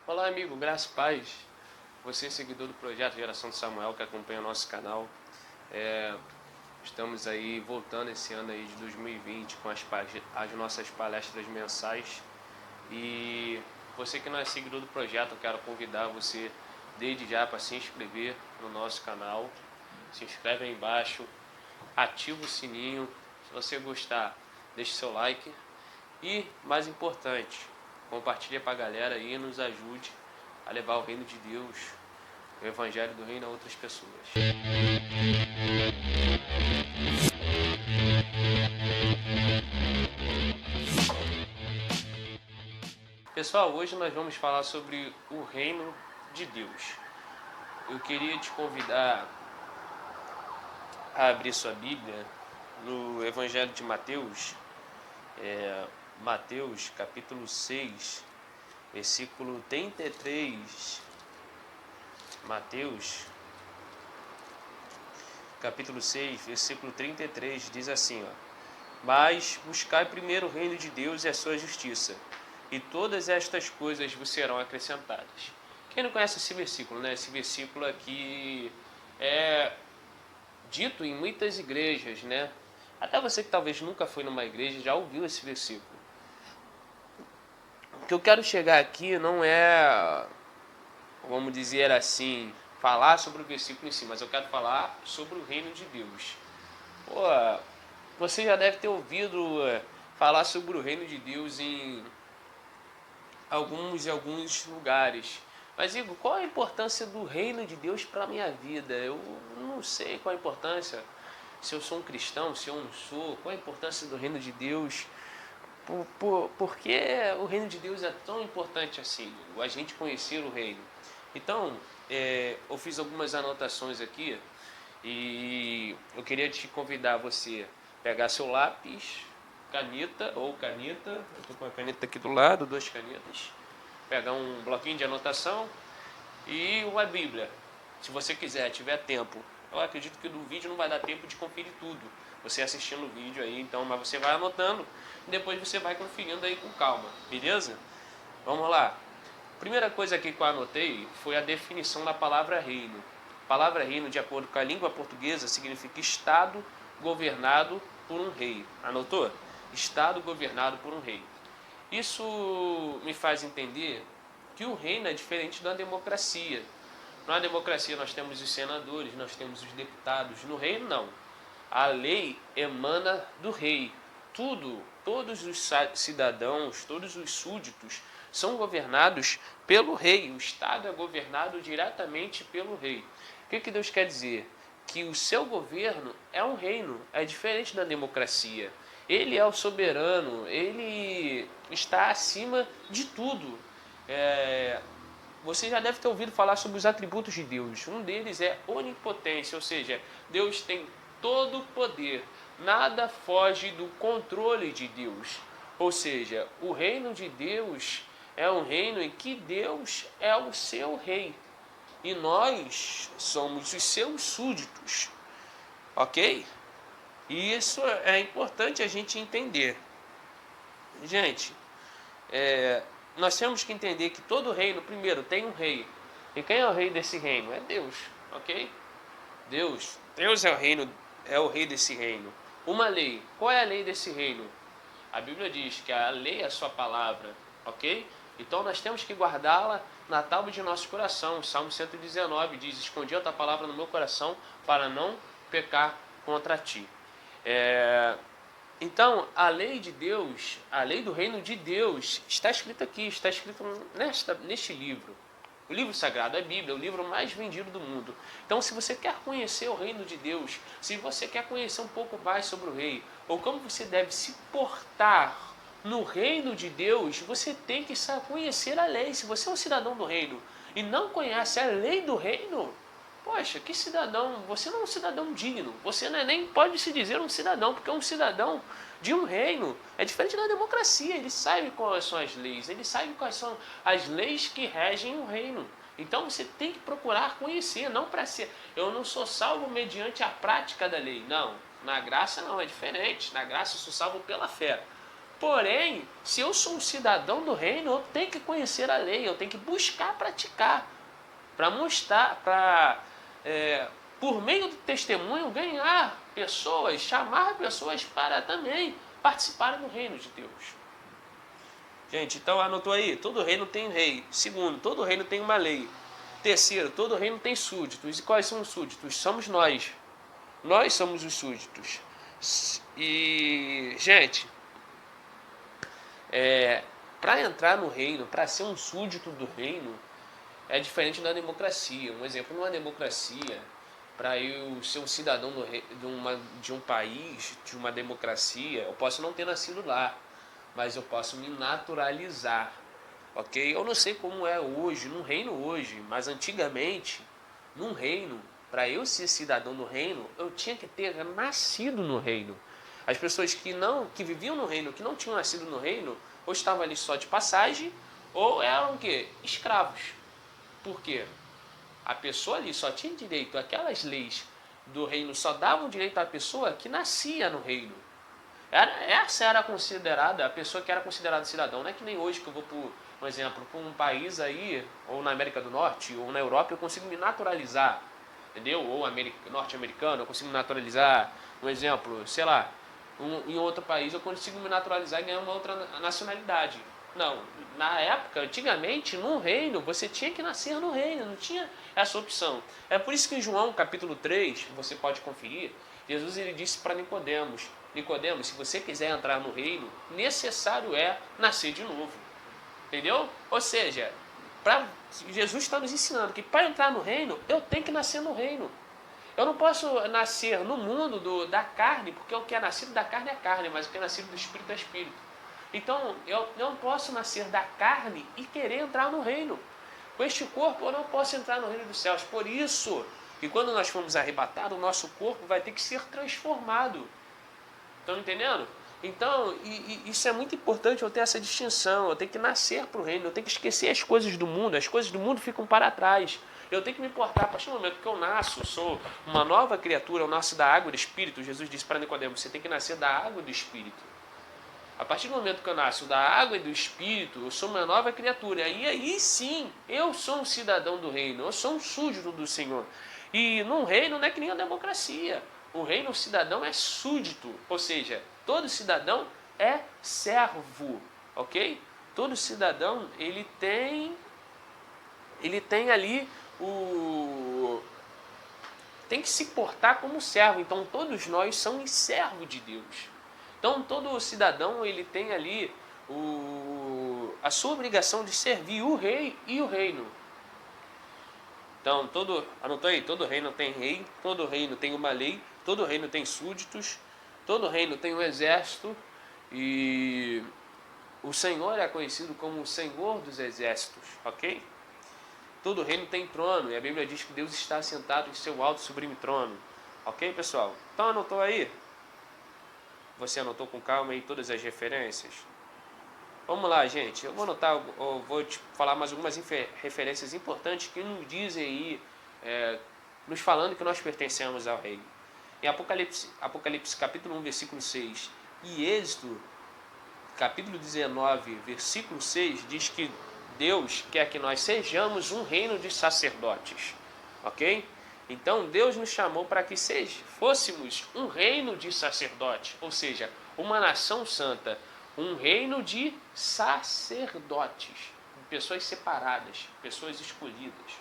Olá, amigo, graça e paz. Você, seguidor do projeto Geração de Samuel, que acompanha o nosso canal. Estamos aí voltando esse ano aí de 2020 com as nossas palestras mensais. E você que não é seguidor do projeto, eu quero convidar você desde já para se inscrever no nosso canal. Se inscreve aí embaixo, ativa o sininho. Se você gostar, deixe seu like. E, mais importante, compartilha para a galera e nos ajude a levar o reino de Deus, o evangelho do reino a outras pessoas. Pessoal, hoje nós vamos falar sobre o reino de Deus. Eu queria te convidar a abrir sua Bíblia no Evangelho de Mateus, Mateus capítulo 6, versículo 33. Mateus capítulo 6, versículo 33 diz assim, ó: Mas buscai primeiro o reino de Deus e a sua justiça, e todas estas coisas vos serão acrescentadas. Quem não conhece esse versículo, né? Esse versículo aqui é dito em muitas igrejas, né? Até você que talvez nunca foi numa igreja já ouviu esse versículo. O que eu quero chegar aqui não é, vamos dizer assim, falar sobre o versículo em si, mas eu quero falar sobre o reino de Deus. Pô, você já deve ter ouvido falar sobre o reino de Deus em alguns lugares. Mas, Igor, qual a importância do reino de Deus para a minha vida? Eu não sei qual a importância, se eu sou um cristão, se eu não sou, qual a importância do reino de Deus. Por que o reino de Deus é tão importante assim, a gente conhecer o reino? Então, eu fiz algumas anotações aqui e eu queria te convidar a você pegar seu lápis, caneta, eu estou com a caneta aqui do lado, 2 canetas, pegar um bloquinho de anotação e uma Bíblia, se você quiser, tiver tempo. Eu acredito que no vídeo não vai dar tempo de conferir tudo, você assistindo o vídeo aí, então, mas você vai anotando e depois você vai conferindo aí com calma, beleza? Vamos lá. A primeira coisa aqui que eu anotei foi a definição da palavra reino. A palavra reino, de acordo com a língua portuguesa, significa estado governado por um rei. Anotou? Estado governado por um rei. Isso me faz entender que o reino é diferente da democracia. Na democracia nós temos os senadores, nós temos os deputados. No reino não. A lei emana do rei. Todos os cidadãos, todos os súditos são governados pelo rei. O Estado é governado diretamente pelo rei. O que Deus quer dizer? Que o seu governo é um reino, é diferente da democracia. Ele é o soberano, ele está acima de tudo. Você já deve ter ouvido falar sobre os atributos de Deus. Um deles é onipotência, ou seja, Deus tem todo o poder. Nada foge do controle de Deus. Ou seja, o reino de Deus é um reino em que Deus é o seu rei. E nós somos os seus súditos. Ok? E isso é importante a gente entender. Gente, nós temos que entender que todo reino, primeiro, tem um rei. E quem é o rei desse reino? É Deus, ok? Deus é o rei desse reino. Uma lei. Qual é a lei desse reino? A Bíblia diz que a lei é a sua palavra, ok? Então nós temos que guardá-la na tábua de nosso coração. Salmo 119 diz: escondi a tua palavra no meu coração para não pecar contra ti. Então, a lei de Deus, a lei do reino de Deus, está escrita aqui, está escrito neste livro. O livro sagrado, a Bíblia, é o livro mais vendido do mundo. Então, se você quer conhecer o reino de Deus, se você quer conhecer um pouco mais sobre o rei, ou como você deve se portar no reino de Deus, você tem que conhecer a lei. Se você é um cidadão do reino e não conhece a lei do reino, poxa, que cidadão, você não é um cidadão digno, você não nem pode se dizer um cidadão, porque é um cidadão de um reino. É diferente da democracia, ele sabe quais são as leis, ele sabe quais são as leis que regem o reino. Então você tem que procurar conhecer, não para ser, eu não sou salvo mediante a prática da lei, não. Na graça não, é diferente, na graça eu sou salvo pela fé. Porém, se eu sou um cidadão do reino, eu tenho que conhecer a lei, eu tenho que buscar praticar, para mostrar, por meio do testemunho, ganhar pessoas, chamar pessoas para também participarem do reino de Deus. Gente, então anotou aí, todo reino tem um rei. Segundo, todo reino tem uma lei. Terceiro, todo reino tem súditos. E quais são os súditos? Somos nós. Nós somos os súditos. E, gente, para entrar no reino, para ser um súdito do reino, é diferente da democracia. Um exemplo, numa democracia, para eu ser um cidadão de um país, de uma democracia, eu posso não ter nascido lá, mas eu posso me naturalizar, ok? Eu não sei como é hoje, num reino hoje, mas antigamente, num reino, para eu ser cidadão do reino, eu tinha que ter nascido no reino. As pessoas que viviam no reino, que não tinham nascido no reino, ou estavam ali só de passagem, ou eram o quê? Escravos. Por quê? A pessoa ali só tinha direito, aquelas leis do reino só davam direito à pessoa que nascia no reino. Essa era considerada, a pessoa que era considerada cidadão. Não é que nem hoje que eu vou, por exemplo, para um país aí, ou na América do Norte, ou na Europa, eu consigo me naturalizar, entendeu? Ou norte-americano, eu consigo me naturalizar, um exemplo, sei lá, em outro país eu consigo me naturalizar e ganhar uma outra nacionalidade. Não, na época, antigamente, no reino, você tinha que nascer no reino, não tinha essa opção. É por isso que em João capítulo 3, você pode conferir, Jesus ele disse para Nicodemos, Nicodemos, se você quiser entrar no reino, necessário é nascer de novo. Entendeu? Ou seja, Jesus está nos ensinando que para entrar no reino, eu tenho que nascer no reino. Eu não posso nascer no mundo da carne, porque o que é nascido da carne é carne, mas o que é nascido do espírito é espírito. Então, eu não posso nascer da carne e querer entrar no reino. Com este corpo, eu não posso entrar no reino dos céus. Por isso, que quando nós formos arrebatados, o nosso corpo vai ter que ser transformado. Estão entendendo? Então, isso é muito importante, eu ter essa distinção. Eu tenho que nascer para o reino, eu tenho que esquecer as coisas do mundo. As coisas do mundo ficam para trás. Eu tenho que me importar, a partir do momento que eu nasço, sou uma nova criatura, eu nasço da água e do Espírito. Jesus disse para Nicodemos, você tem que nascer da água e do Espírito. A partir do momento que eu nasço da água e do Espírito, eu sou uma nova criatura. E aí sim, eu sou um cidadão do reino, eu sou um súdito do Senhor. E num reino não é que nem a democracia. O reino, o cidadão é súdito, ou seja, todo cidadão é servo, ok? Todo cidadão, ele tem ali tem que se portar como servo. Então todos nós somos servos de Deus. Então todo cidadão ele tem ali a sua obrigação de servir o rei e o reino. Então anotou aí, todo reino tem rei, todo reino tem uma lei, todo reino tem súditos, todo reino tem um exército e o Senhor é conhecido como o Senhor dos exércitos, ok? Todo reino tem trono e a Bíblia diz que Deus está assentado em seu alto e sublime trono, ok, pessoal? Então anotou aí? Você anotou com calma aí todas as referências? Vamos lá, gente. Eu vou te falar mais algumas referências importantes que nos dizem aí, nos falando que nós pertencemos ao reino. Em Apocalipse capítulo 1, versículo 6 e Êxodo capítulo 19, versículo 6, diz que Deus quer que nós sejamos um reino de sacerdotes, ok? Então Deus nos chamou para que fôssemos um reino de sacerdotes, ou seja, uma nação santa, um reino de sacerdotes, pessoas separadas, pessoas escolhidas.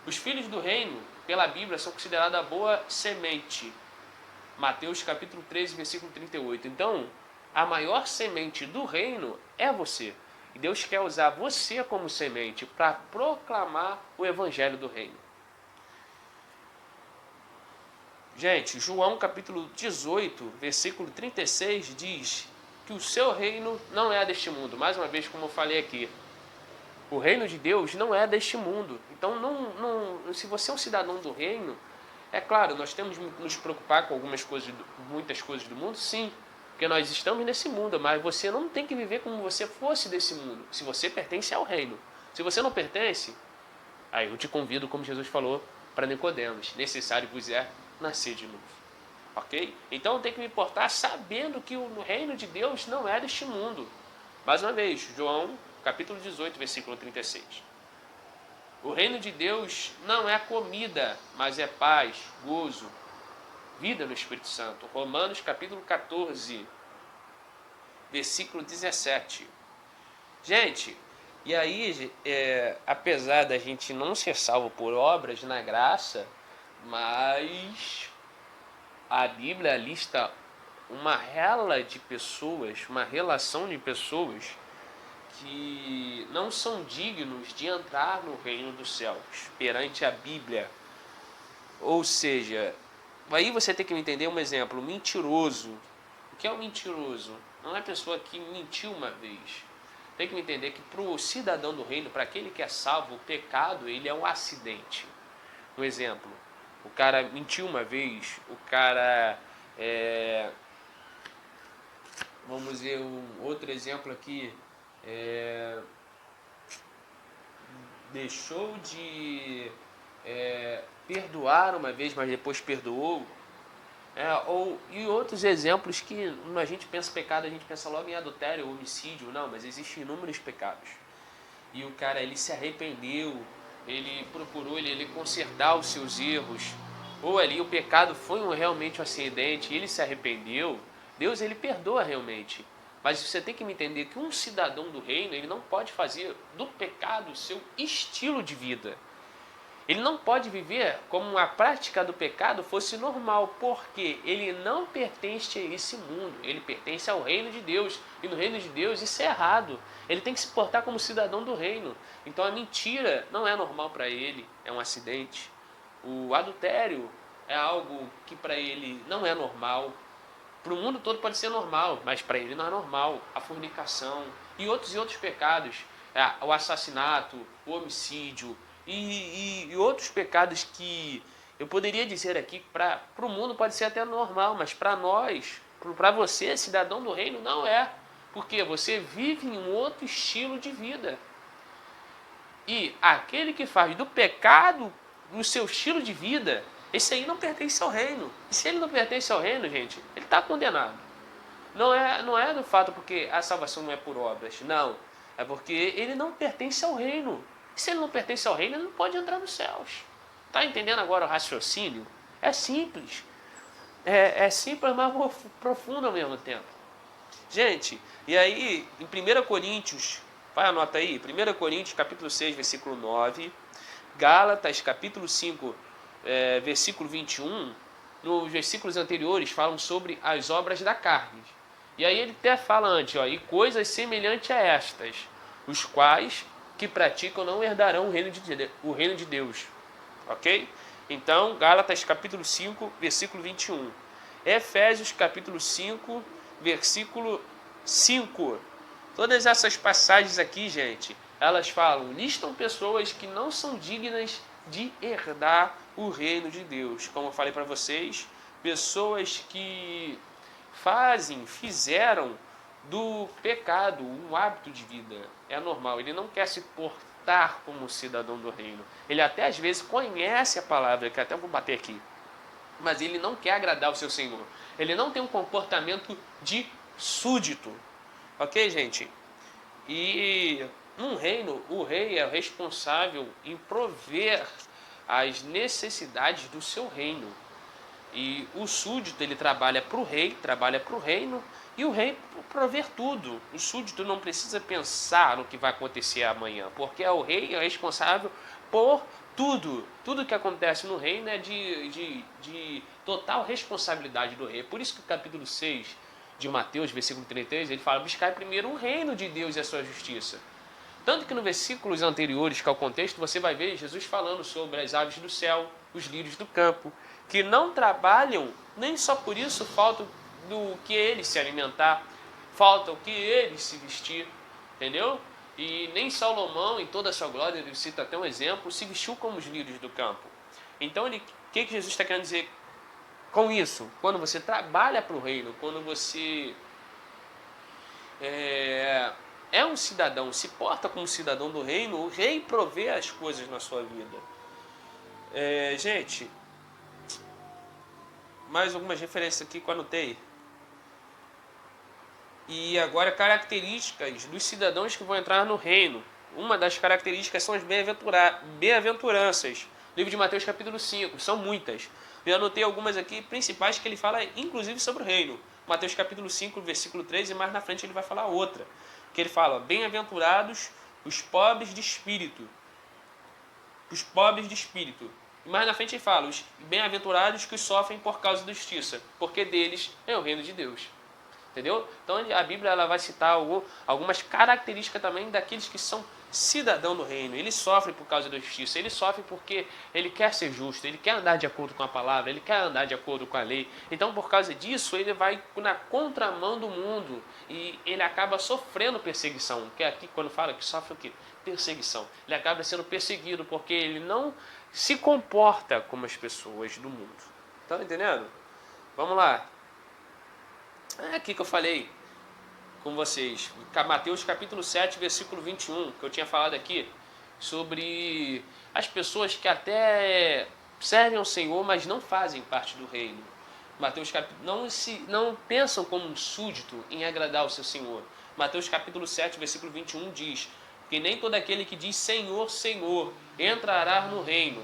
Os filhos do reino, pela Bíblia, são considerados a boa semente. Mateus capítulo 13, versículo 38. Então, a maior semente do reino é você. E Deus quer usar você como semente para proclamar o evangelho do reino. Gente, João capítulo 18, versículo 36 diz que o seu reino não é deste mundo. Mais uma vez, como eu falei aqui, o reino de Deus não é deste mundo. Então, se você é um cidadão do reino, é claro, nós temos que nos preocupar com muitas coisas do mundo, sim, porque nós estamos nesse mundo, mas você não tem que viver como você fosse desse mundo, se você pertence ao reino. Se você não pertence, aí eu te convido, como Jesus falou para Nicodemos, necessário vos é nascer de novo. Ok? Então eu tenho que me portar sabendo que o reino de Deus não é deste mundo. Mais uma vez, João capítulo 18, versículo 36. O reino de Deus não é comida, mas é paz, gozo, vida no Espírito Santo. Romanos capítulo 14, versículo 17. Gente, e aí, apesar da gente não ser salvo por obras na graça, mas a Bíblia lista uma relação de pessoas que não são dignos de entrar no reino dos céus perante a Bíblia. Ou seja, aí você tem que entender um exemplo, mentiroso. O que é um mentiroso? Não é a pessoa que mentiu uma vez. Tem que entender que para o cidadão do reino, para aquele que é salvo, o pecado ele é um acidente. Um exemplo, o cara mentiu uma vez, o cara vamos ver um outro exemplo aqui, deixou de perdoar uma vez, mas depois perdoou. E outros exemplos que a gente pensa pecado, a gente pensa logo em adultério, homicídio, não, mas existem inúmeros pecados. E o cara, ele se arrependeu, ele procurou ele consertar os seus erros, ou ali o pecado foi realmente um acidente, ele se arrependeu, Deus ele perdoa realmente. Mas você tem que me entender que um cidadão do reino, ele não pode fazer do pecado seu estilo de vida. Ele não pode viver como a prática do pecado fosse normal, porque ele não pertence a esse mundo, ele pertence ao reino de Deus, e no reino de Deus isso é errado. Ele tem que se portar como cidadão do reino. Então a mentira não é normal para ele, é um acidente. O adultério é algo que para ele não é normal. Para o mundo todo pode ser normal, mas para ele não é normal. A fornicação e outros pecados, o assassinato, o homicídio, e outros pecados que eu poderia dizer aqui que para o mundo pode ser até normal, mas para nós, para você, cidadão do reino, não é. Porque você vive em um outro estilo de vida. E aquele que faz do pecado o seu estilo de vida, esse aí não pertence ao reino. E se ele não pertence ao reino, gente, ele está condenado. Não é do fato porque a salvação não é por obras, não. É porque ele não pertence ao reino. Se ele não pertence ao reino, ele não pode entrar nos céus. Está entendendo agora o raciocínio? É simples. É simples, mas profundo ao mesmo tempo. Gente, e aí, em 1 Coríntios, vai anota aí, 1 Coríntios capítulo 6, versículo 9, Gálatas capítulo 5, versículo 21, nos versículos anteriores falam sobre as obras da carne. E aí ele até fala antes, e coisas semelhantes a estas, os quais que praticam não herdarão o reino de Deus. Ok? Então, Gálatas capítulo 5, versículo 21. Efésios capítulo 5, versículo 5. Todas essas passagens aqui, gente, elas listam pessoas que não são dignas de herdar o reino de Deus. Como eu falei para vocês, pessoas que fizeram do pecado um hábito de vida. É normal, ele não quer se portar como cidadão do reino. Ele até às vezes conhece a palavra, que até vou bater aqui, mas ele não quer agradar o seu Senhor. Ele não tem um comportamento de súdito. Ok, gente? E num reino, o rei é responsável em prover as necessidades do seu reino. E o súdito, ele trabalha para o rei, trabalha para o reino, e o rei prover tudo. O súdito não precisa pensar no que vai acontecer amanhã, porque o rei é responsável por tudo. Tudo que acontece no reino é de total responsabilidade do rei. Por isso que o capítulo 6 de Mateus, versículo 33, ele fala: buscar primeiro o reino de Deus e a sua justiça. Tanto que no versículos anteriores, que é o contexto, você vai ver Jesus falando sobre as aves do céu, os lírios do campo, que não trabalham, nem só por isso falta do que eles se alimentar, falta o que eles se vestir, entendeu? E nem Salomão, em toda a sua glória, ele cita até um exemplo, se vestiu como os lírios do campo. Então, o que Jesus está querendo dizer com isso? Quando você trabalha para o reino, quando você é um cidadão, se porta como cidadão do reino, o rei provê as coisas na sua vida. Gente, mais algumas referências aqui que eu anotei. E agora, características dos cidadãos que vão entrar no reino. Uma das características são as bem-aventuranças. Livro de Mateus capítulo 5, são muitas. Eu anotei algumas aqui principais que ele fala inclusive sobre o reino. Mateus capítulo 5, versículo 3, e mais na frente ele vai falar outra. Que ele fala, bem-aventurados os pobres de espírito. Os pobres de espírito. E mais na frente ele fala, os bem-aventurados que sofrem por causa da justiça, porque deles é o reino de Deus. Entendeu? Então a Bíblia ela vai citar algumas características também daqueles que são cidadão do reino. Ele sofre por causa da justiça, ele sofre porque ele quer ser justo, ele quer andar de acordo com a palavra, ele quer andar de acordo com a lei. Então por causa disso ele vai na contramão do mundo e ele acaba sofrendo perseguição. Que é aqui quando fala que sofre o quê? Perseguição. Ele acaba sendo perseguido porque ele não se comporta como as pessoas do mundo. Estão entendendo? Vamos lá. É aqui que eu falei com vocês, Mateus capítulo 7, versículo 21, que eu tinha falado aqui, sobre as pessoas que até servem ao Senhor, mas não fazem parte do reino. Mateus capítulo, não pensam como um súdito em agradar o seu Senhor. Mateus capítulo 7, versículo 21 diz, que nem todo aquele que diz Senhor, Senhor, entrará no reino,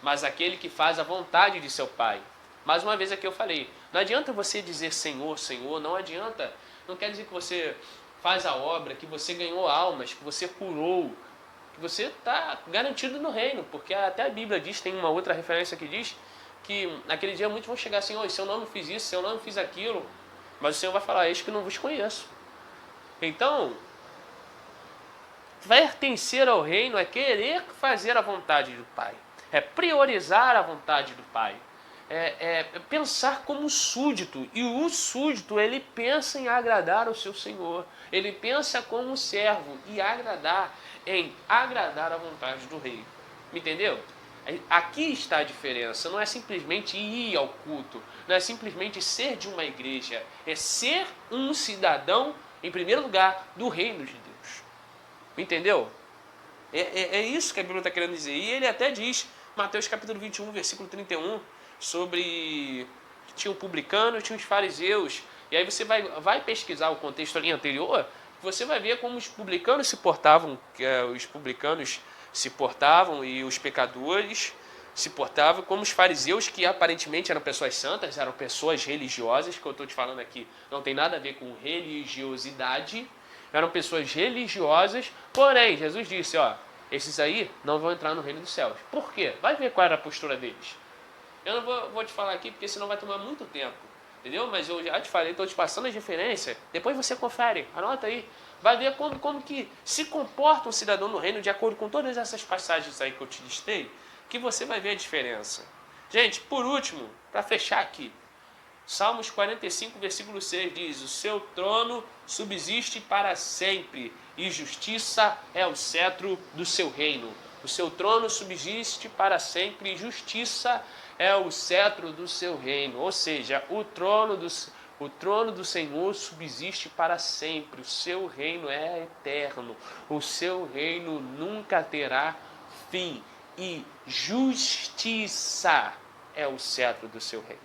mas aquele que faz a vontade de seu Pai. Mais uma vez aqui eu falei, não adianta você dizer Senhor, Senhor, não adianta, não quer dizer que você faz a obra, que você ganhou almas, que você curou, que você está garantido no reino, porque até a Bíblia diz, tem uma outra referência que diz, que naquele dia muitos vão chegar assim, oi, se eu não fiz isso, se eu não fiz aquilo, mas o Senhor vai falar, eis que não vos conheço. Então, pertencer ao reino é querer fazer a vontade do Pai, é priorizar a vontade do Pai. É pensar como súdito, e o súdito ele pensa em agradar ao seu Senhor, ele pensa como servo e em agradar a vontade do rei, me entendeu? Aqui está a diferença, não é simplesmente ir ao culto, não é simplesmente ser de uma igreja, é ser um cidadão, em primeiro lugar, do reino de Deus, me entendeu? É isso que a Bíblia está querendo dizer, e ele até diz, Mateus capítulo 21, versículo 31, sobre que tinha o publicano e tinha os fariseus. E aí você vai pesquisar o contexto ali anterior, você vai ver como os publicanos se portavam, e os pecadores se portavam, como os fariseus, que aparentemente eram pessoas santas, eram pessoas religiosas, que eu estou te falando aqui, não tem nada a ver com religiosidade, eram pessoas religiosas, porém, Jesus disse, ó, esses aí não vão entrar no reino dos céus. Por quê? Vai ver qual era a postura deles. Eu não vou te falar aqui, porque senão vai tomar muito tempo, entendeu? Mas eu já te falei, estou te passando as referências, depois você confere, anota aí. Vai ver como que se comporta um cidadão no reino de acordo com todas essas passagens aí que eu te listei, que você vai ver a diferença. Gente, por último, para fechar aqui, Salmos 45, versículo 6 diz, o seu trono subsiste para sempre, e justiça é o cetro do seu reino. O seu trono subsiste para sempre, e justiça é o cetro do seu reino. Ou seja, o trono do Senhor subsiste para sempre. O seu reino é eterno. O seu reino nunca terá fim. E justiça é o cetro do seu reino.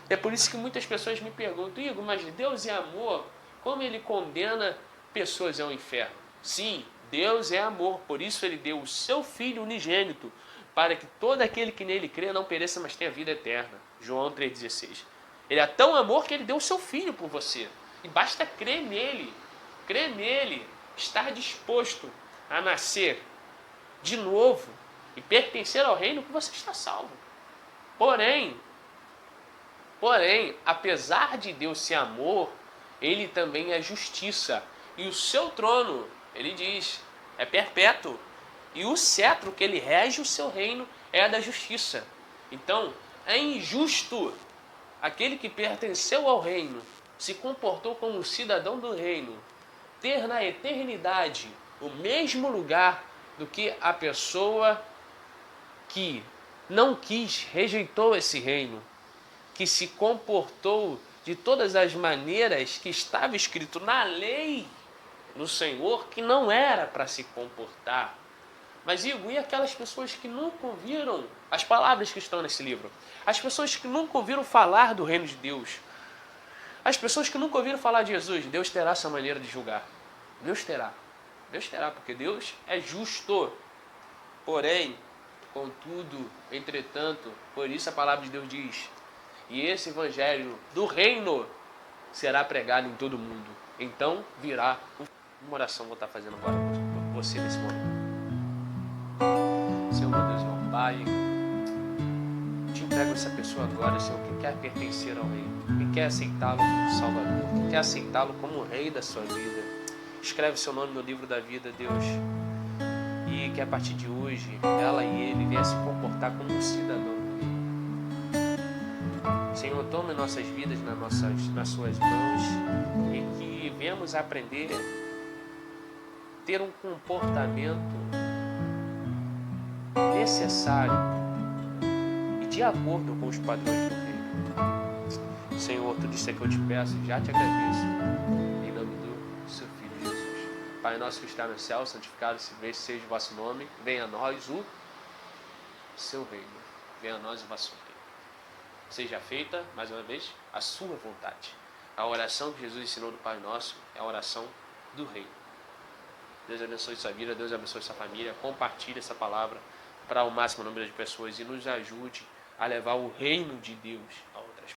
É por isso que muitas pessoas me perguntam, Igor, mas Deus é amor, como ele condena pessoas ao inferno? Sim, Deus é amor, por isso ele deu o seu Filho unigênito, para que todo aquele que nele crê não pereça, mas tenha vida eterna. João 3,16. Ele é tão amor que ele deu o seu Filho por você. E basta crer nele, estar disposto a nascer de novo e pertencer ao reino que você está salvo. Porém, apesar de Deus ser amor, ele também é justiça. E o seu trono, ele diz, é perpétuo. E o cetro que ele rege o seu reino é a da justiça. Então, é injusto aquele que pertenceu ao reino, se comportou como um cidadão do reino, ter na eternidade o mesmo lugar do que a pessoa que não quis, rejeitou esse reino, que se comportou de todas as maneiras que estava escrito na lei do Senhor, que não era para se comportar. Mas, Igor, e aquelas pessoas que nunca ouviram as palavras que estão nesse livro? As pessoas que nunca ouviram falar do reino de Deus? As pessoas que nunca ouviram falar de Jesus? Deus terá essa maneira de julgar. Deus terá. Deus terá, porque Deus é justo. Porém, contudo, entretanto, por isso a palavra de Deus diz: e esse evangelho do reino será pregado em todo mundo. Então virá uma oração que eu vou estar fazendo agora por você nesse momento. Senhor, meu Deus, meu Pai, te entrego essa pessoa agora, Senhor, que quer pertencer ao reino, que quer aceitá-lo como Salvador, que quer aceitá-lo como o Rei da sua vida. Escreve seu nome no livro da vida, Deus, e que a partir de hoje ela e ele venham se comportar como um cidadão do reino. Senhor, tome nossas vidas nas suas mãos e que venhamos aprender a ter um comportamento necessário e de acordo com os padrões do reino. Senhor, tudo isso é que eu te peço e já te agradeço. Em nome do seu Filho Jesus. Pai nosso que está no céu, santificado seja o vosso nome. Venha a nós o seu reino. Venha a nós o vosso reino. Seja feita, mais uma vez, a sua vontade. A oração que Jesus ensinou do Pai Nosso é a oração do reino. Deus abençoe sua vida, Deus abençoe sua família. Compartilhe essa palavra para o máximo número de pessoas e nos ajude a levar o reino de Deus ao